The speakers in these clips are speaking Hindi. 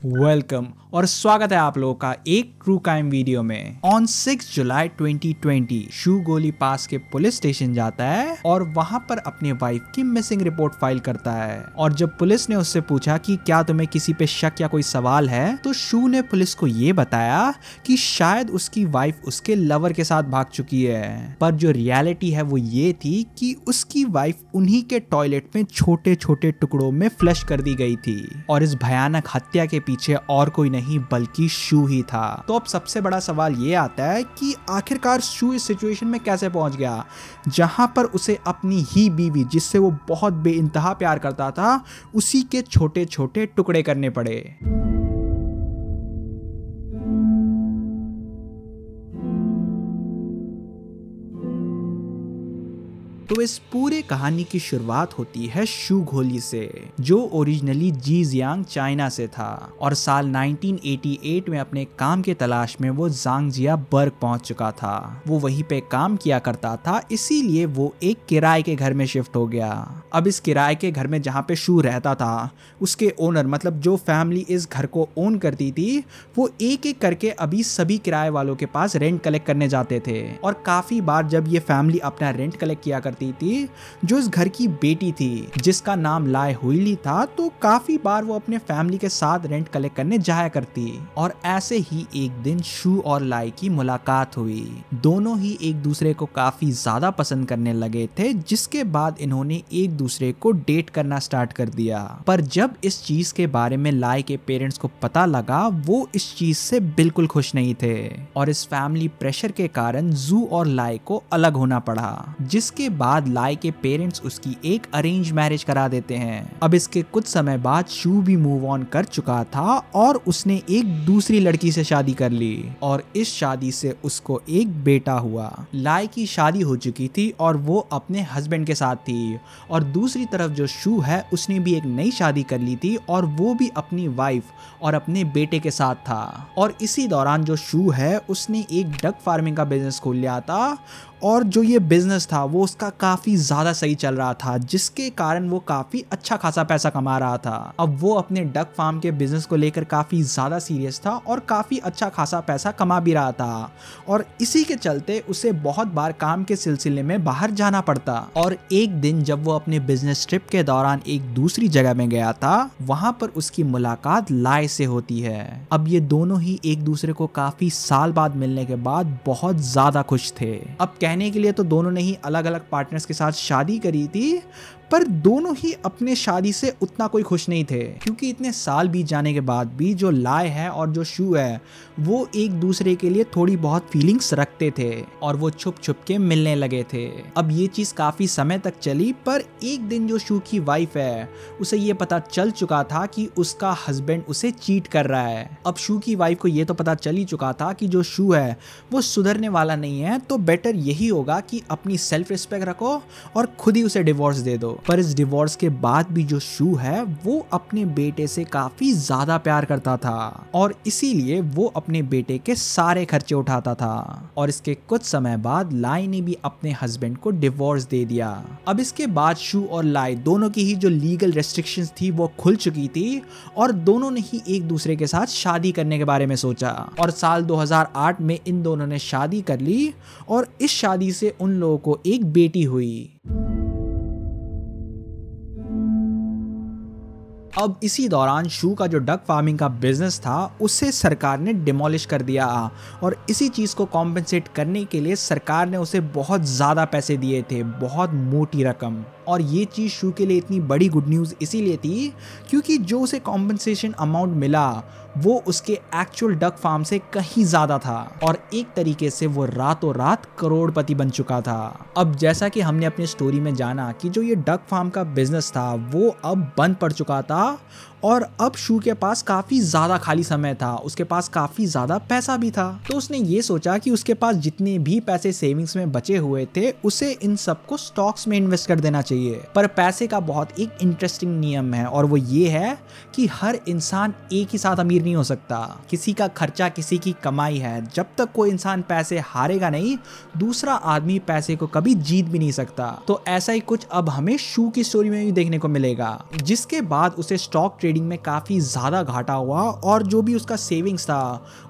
वेलकम और स्वागत है आप लोगों का एक ट्रू क्राइम वीडियो में। ऑन 6 जुलाई 2020 शू गोली पास के पुलिस स्टेशन जाता है और वहां पर अपने वाइफ की मिसिंग रिपोर्ट फाइल करता है। और जब पुलिस ने उससे पूछा कि क्या तुम्हें किसी पे शक या कोई सवाल है, तो शू ने पुलिस को ये बताया कि शायद उसकी वाइफ उसके लवर के साथ भाग चुकी है। पर जो रियलिटी है वो ये थी कि उसकी वाइफ उन्हीं के टॉयलेट में छोटे छोटे टुकड़ों में फ्लश कर दी गई थी और इस भयानक हत्या के पीछे और कोई नहीं बल्कि शू ही था। तो अब सबसे बड़ा सवाल ये आता है कि आखिरकार शू इस सिचुएशन में कैसे पहुंच गया जहां पर उसे अपनी ही बीवी, जिससे वो बहुत बेइंतहा प्यार करता था, उसी के छोटे छोटे टुकड़े करने पड़े। तो इस पूरे कहानी की शुरुआत होती है शू घोली से, जो ओरिजिनली जीजियांग चाइना से था और साल 1988 में अपने काम के तलाश में वो जांगजिया बर्ग पहुंच चुका था। वो वहीं पे काम किया करता था, इसीलिए वो एक किराए के घर में शिफ्ट हो गया। अब इस किराए के घर में जहाँ पे शू रहता था, उसके ओनर मतलब जो फैमिली इस घर को ओन करती थी, वो एक एक करके अभी सभी किराए वालों के पास रेंट कलेक्ट करने जाते थे। और काफी बार जब ये फैमिली अपना रेंट कलेक्ट किया करती थी, जो इस घर की बेटी थी जिसका नाम लाई हुईली था, तो काफी बार वो अपने फैमिली के साथ रेंट कलेक्ट करने जाया करती। और ऐसे ही एक दिन शू और लाई की मुलाकात हुई। दोनों ही एक दूसरे को काफी ज्यादा पसंद करने लगे थे, जिसके बाद इन्होंने एक दूसरे को डेट करना स्टार्ट कर दिया। पर जब इस चीज के बारे में लाई के पेरेंट्स को पता लगा, वो इस चीज से बिल्कुल खुश नहीं थे और इस फैमिली प्रेशर के कारण जू और लाई को अलग होना पड़ा, जिसके बाद लाई के पेरेंट्स उसकी एक अरेंज मैरिज करा देते हैं। अब इसके कुछ समय बाद शू भी मूव ऑन कर चुका था और उसने एक दूसरी लड़की से शादी कर ली और इस शादी से उसको एक बेटा हुआ। लाई की शादी हो चुकी थी और वो अपने हस्बैंड के साथ थी, और दूसरी तरफ जो शू है उसने भी एक नई शादी कर ली थी और वो भी अपनी वाइफ और अपने बेटे के साथ था। और इसी दौरान जो शू है उसने एक डक फार्मिंग का बिजनेस खोल लिया था, और जो ये बिजनेस था वो उसका काफी ज्यादा सही चल रहा था, जिसके कारण वो काफी अच्छा खासा पैसा कमा रहा था। अब वो अपने डक फार्म के बिजनेस को लेकर काफी ज्यादा सीरियस था और काफी अच्छा खासा पैसा कमा भी रहा था, और इसी के चलते उसे बहुत बार काम के सिलसिले में बाहर जाना पड़ता। और एक दिन जब वो अपने बिजनेस ट्रिप के दौरान एक दूसरी जगह में गया था, वहां पर उसकी मुलाकात लाई से होती है। अब ये दोनों ही एक दूसरे को काफी साल बाद मिलने के बाद बहुत ज्यादा खुश थे। अब कहने के लिए तो दोनों ने ही अलग अलग पार्टनर्स के साथ शादी करी थी, पर दोनों ही अपने शादी से उतना कोई खुश नहीं थे, क्योंकि इतने साल बीत जाने के बाद भी जो लाई है और जो शू है वो एक दूसरे के लिए थोड़ी बहुत फीलिंग्स रखते थे और वो छुप छुप के मिलने लगे थे। अब ये चीज काफी समय तक चली, पर एक दिन जो शू की वाइफ है उसे ये पता चल चुका था कि उसका हस्बैंड उसे चीट कर रहा है। अब शू की वाइफ को ये तो पता चल ही चुका था कि जो शू है वो सुधरने वाला नहीं है, तो बेटर यही होगा कि अपनी सेल्फ रिस्पेक्ट रखो और खुद ही उसे डिवोर्स दे दो। पर इस डिवोर्स के बाद भी जो शू है वो अपने बेटे से काफी ज्यादा प्यार करता था और इसीलिए वो अपने बेटे के सारे खर्चे उठाता था। और इसके कुछ समय बाद लाई ने भी अपने हस्बैंड को डिवोर्स दे दिया। अब इसके बाद शू और लाई दोनों की ही जो लीगल रेस्ट्रिक्शंस थी वो खुल चुकी थी और दोनों ने ही एक दूसरे के साथ शादी करने के बारे में सोचा। और साल 2008 में इन दोनों ने शादी कर ली और इस शादी से उन लोगों को एक बेटी हुई। अब इसी दौरान शू का जो डक फार्मिंग का बिजनेस था उसे सरकार ने डिमोलिश कर दिया, और इसी चीज को कॉम्पेंसेट करने के लिए सरकार ने उसे बहुत ज्यादा पैसे दिए थे, बहुत मोटी रकम। और ये चीज शू के लिए इतनी बड़ी गुड न्यूज इसीलिए थी क्योंकि जो उसे कॉम्पेंसेशन अमाउंट मिला वो उसके एक्चुअल डक फार्म से कहीं ज्यादा था, और एक तरीके से वो रातों रात करोड़पति बन चुका था। अब जैसा कि हमने अपनी स्टोरी में जाना कि जो ये डक फार्म का बिजनेस था वो अब बंद पड़ चुका था, और अब शू के पास काफी ज्यादा खाली समय था, उसके पास काफी ज्यादा पैसा भी था। तो उसने ये सोचा कि उसके पास जितने भी पैसे सेविंग्स में बचे हुए थे उसे इन सबको स्टॉक्स में इन्वेस्ट कर देना चाहिए। चाहिए। पर पैसे का बहुत एक इंटरेस्टिंग नियम है और वो ये है कि हर इंसान एक ही साथ अमीर नहीं हो सकता। किसी का खर्चा किसी की कमाई है। जब तक कोई इंसान पैसे हारेगा नहीं, दूसरा आदमी पैसे को कभी जीत भी नहीं सकता। तो ऐसा ही कुछ अब हमें शू की स्टोरी में भी देखने को मिलेगा, जिसके बाद उसे स्टॉक ट्रेडिंग में काफी ज्यादा घाटा हुआ और जो भी उसका सेविंग्स था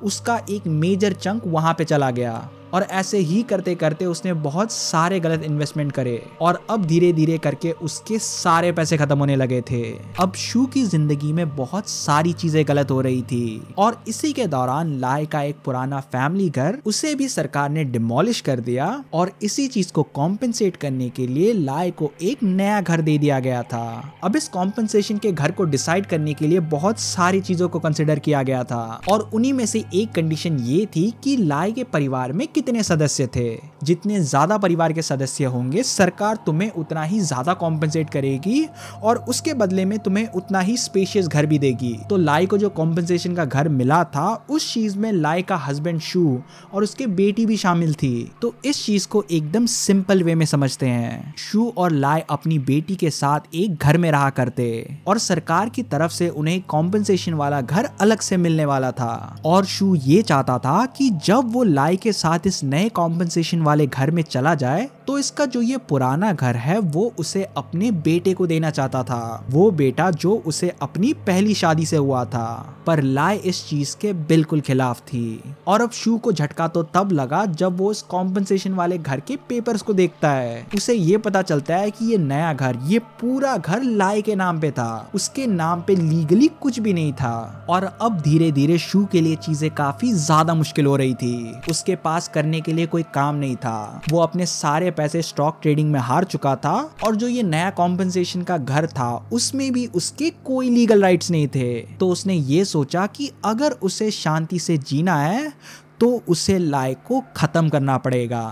उसका एक मेजर चंक वहां पे चला गया। और ऐसे ही करते करते उसने बहुत सारे गलत इन्वेस्टमेंट करे और अब धीरे धीरे करके उसके सारे पैसे खत्म होने लगे थे। अब शू की जिंदगी में बहुत सारी चीजें गलत हो रही थी और इसी के दौरान लाय का एक पुराना फैमिली घर उसे भी सरकार ने डिमोलिश कर दिया और इसी चीज को कॉम्पेंसेट करने के लिए लाय को एक नया घर दे दिया गया था। अब इस कॉम्पेंसेशन के घर को डिसाइड करने के लिए बहुत सारी चीजों को कंसिडर किया गया था और उन्हीं में से एक कंडीशन ये थी कि लाय के परिवार में कितने सदस्य थे। जितने ज्यादा परिवार के सदस्य होंगे सरकार तुम्हें उतना ही ज्यादा कॉम्पेंसेट करेगी और उसके बदले में तुम्हें उतना ही स्पेशियस घर भी देगी। तो लाई को जो कॉम्पेंसेशन का घर मिला था उस चीज में लाई का हस्बैंड शू और उसके बेटी भी शामिल थी। तो इस चीज को एकदम सिंपल वे में समझते हैं। शू और लाई अपनी बेटी के साथ एक घर में रहा करते और सरकार की तरफ से उन्हें कॉम्पेंसेशन वाला घर अलग से मिलने वाला था और शू ये चाहता था कि जब वो लाई के साथ इस नए कॉम्पेंसेशन वाले घर में चला जाए तो इसका जो ये पुराना घर है वो उसे अपने बेटे को देना चाहता था, वो बेटा जो उसे अपनी पहली शादी से हुआ था। पर लाई इस चीज के बिल्कुल खिलाफ थी और अब शू को झटका तो तब लगा जब वो इस कॉम्पेंसेशन वाले घर के पेपर्स को देखता है। उसे ये पता चलता है कि ये नया घर, ये पूरा घर लाई के नाम पे था, उसके नाम पे लीगली कुछ भी नहीं था। और अब धीरे धीरे शू के लिए चीजें काफी ज्यादा मुश्किल हो रही थी। उसके पास करने के लिए कोई काम नहीं था, वो अपने सारे पैसे स्टॉक ट्रेडिंग में हार चुका था और जो ये नया कॉम्पेंसेशन का घर था उसमें भी उसके कोई लीगल राइट्स नहीं थे। तो उसने ये सोचा कि अगर उसे शांति से जीना है तो उसे लाई को खत्म करना पड़ेगा।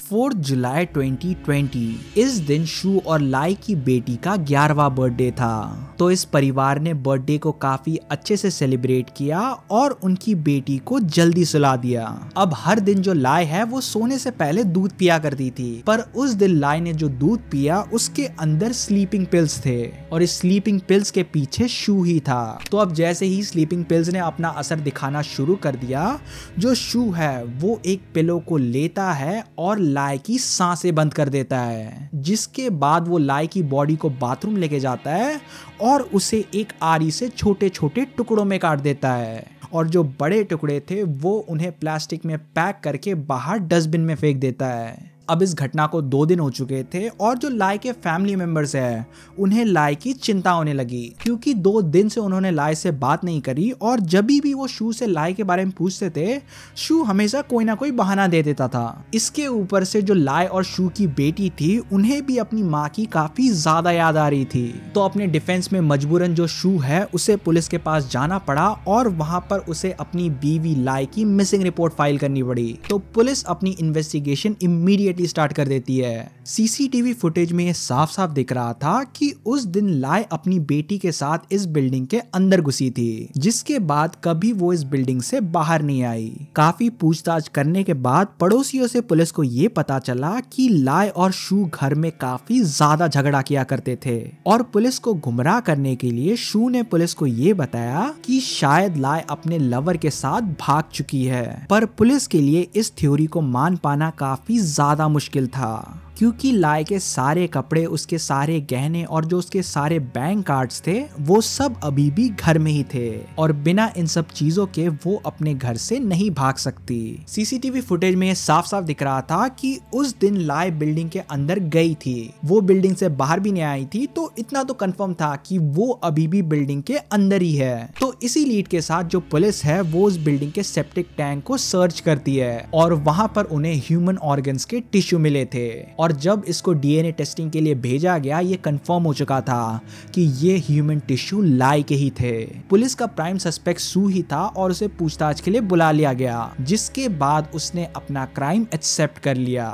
4 जुलाई 2020 इस दिन शू और लाई की बेटी का 11वां बर्थडे था। तो इस परिवार ने बर्थडे को काफी अच्छे से सेलिब्रेट किया और उनकी बेटी को जल्दी सुला दिया। अब हर दिन जो लाई है वो सोने से पहले दूध पिया करती थी, पर उस दिन लाई ने जो दूध पिया उसके अंदर स्लीपिंग पिल्स थे और इस स्लीपिंग पिल्स के पीछे शू ही था। तो अब जैसे ही स्लीपिंग पिल्स ने अपना असर दिखाना शुरू कर दिया, जो शू है वो एक पिलो को लेता है और लाई की सांसें बंद कर देता है, जिसके बाद वो लाई की बॉडी को बाथरूम लेके जाता है और उसे एक आरी से छोटे छोटे टुकड़ों में काट देता है और जो बड़े टुकड़े थे वो उन्हें प्लास्टिक में पैक करके बाहर डस्टबिन में फेंक देता है। अब इस घटना को 2 दिन हो चुके थे और जो लाई के फैमिली मेंबर्स हैं उन्हें लाई की चिंता होने लगी, क्योंकि 2 दिन से उन्होंने लाई से बात नहीं करी और जब भी वो शू से लाई के बारे में पूछते थे शू हमेशा कोई ना कोई बहाना दे देता था। इसके ऊपर से जो लाई और शू की बेटी थी उन्हें भी अपनी माँ की काफी ज्यादा याद आ रही थी। तो अपने डिफेंस में मजबूरन जो शू है उसे पुलिस के पास जाना पड़ा और वहां पर उसे अपनी बीवी लाई की मिसिंग रिपोर्ट फाइल करनी पड़ी। तो पुलिस अपनी इन्वेस्टिगेशन इमीडिएटली स्टार्ट कर देती है। सीसीटीवी फुटेज में ये साफ साफ दिख रहा था कि उस दिन लाई अपनी बेटी के साथ इस बिल्डिंग के अंदर घुसी थी, जिसके बाद कभी वो इस बिल्डिंग से बाहर नहीं आई। काफी पूछताछ करने के बाद पड़ोसियों से पुलिस को ये पता चला कि लाई और शू घर में काफी ज्यादा झगड़ा किया करते थे और पुलिस को गुमराह करने के लिए शू ने पुलिस को ये बताया कि शायद लाई अपने लवर के साथ भाग चुकी है। पर पुलिस के लिए इस थ्योरी को मान पाना काफी ज्यादा मुश्किल था, क्योंकि लाई के सारे कपड़े, उसके सारे गहने और जो उसके सारे बैंक कार्ड्स थे वो सब अभी भी घर में ही थे और बिना इन सब चीजों के वो अपने घर से नहीं भाग सकती। सीसीटीवी फुटेज में ये साफ साफ दिख रहा था कि उस दिन लाई बिल्डिंग के अंदर गई थी, वो बिल्डिंग से बाहर भी नहीं आई थी। तो इतना तो कंफर्म था कि वो अभी भी बिल्डिंग के अंदर ही है। तो इसी लीड के साथ जो पुलिस है वो उस बिल्डिंग के सेप्टिक टैंक को सर्च करती है और वहां पर उन्हें ह्यूमन ऑर्गन्स के टिश्यू मिले थे और जब इसको डीएनए टेस्टिंग के लिए भेजा गया ये कंफर्म हो चुका था कि ये ह्यूमन टिश्यू लाई के ही थे। पुलिस का प्राइम सस्पेक्ट सू ही था और उसे पूछताछ के लिए बुला लिया गया, जिसके बाद उसने अपना क्राइम एक्सेप्ट कर लिया।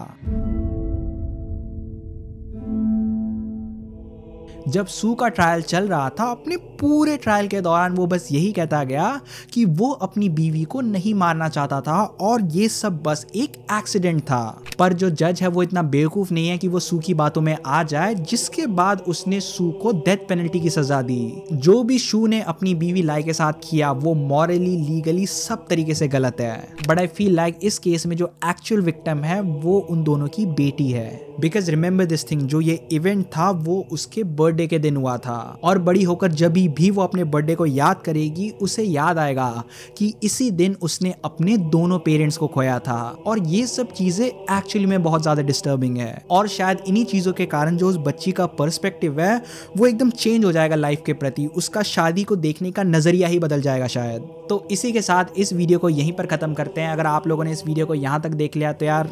जब सू का ट्रायल चल रहा था अपने पूरे ट्रायल के दौरान वो बस यही कहता गया कि वो अपनी बीवी को नहीं मारना चाहता था और ये सब बस एक एक्सीडेंट था। पर जो जज है वो इतना बेवकूफ नहीं है कि वो सू की बातों में आ जाए, जिसके बाद उसने सू को डेथ पेनल्टी की सजा दी। जो भी शू ने अपनी बीवी लाई के साथ किया वो मॉरली, लीगली सब तरीके से गलत है। बट आई फील लाइक इस केस में जो एक्चुअल विक्टिम है वो उन दोनों की बेटी है। बिकॉज रिमेंबर दिस थिंग, जो ये इवेंट था वो उसके बर्थडे के दिन हुआ था और बड़ी होकर जब भी वो अपने बर्थडे को याद करेगी उसे याद आएगा कि इसी दिन उसने अपने दोनों पेरेंट्स को खोया था। और ये सब चीजें एक्चुअली में बहुत ज्यादा डिस्टर्बिंग है और शायद इन्हीं चीजों के कारण जो उस बच्ची का पर्सपेक्टिव है वो एकदम चेंज हो जाएगा लाइफ के प्रति, उसका शादी को देखने का नजरिया ही बदल जाएगा शायद। तो इसी के साथ इस वीडियो को यहीं पर खत्म करते हैं। अगर आप लोगों ने इस वीडियो को यहाँ तक देख लिया तो यार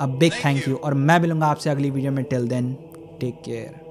अ बिग थैंक यू, और मैं मिलूंगा आपसे अगली वीडियो में। Till then take care.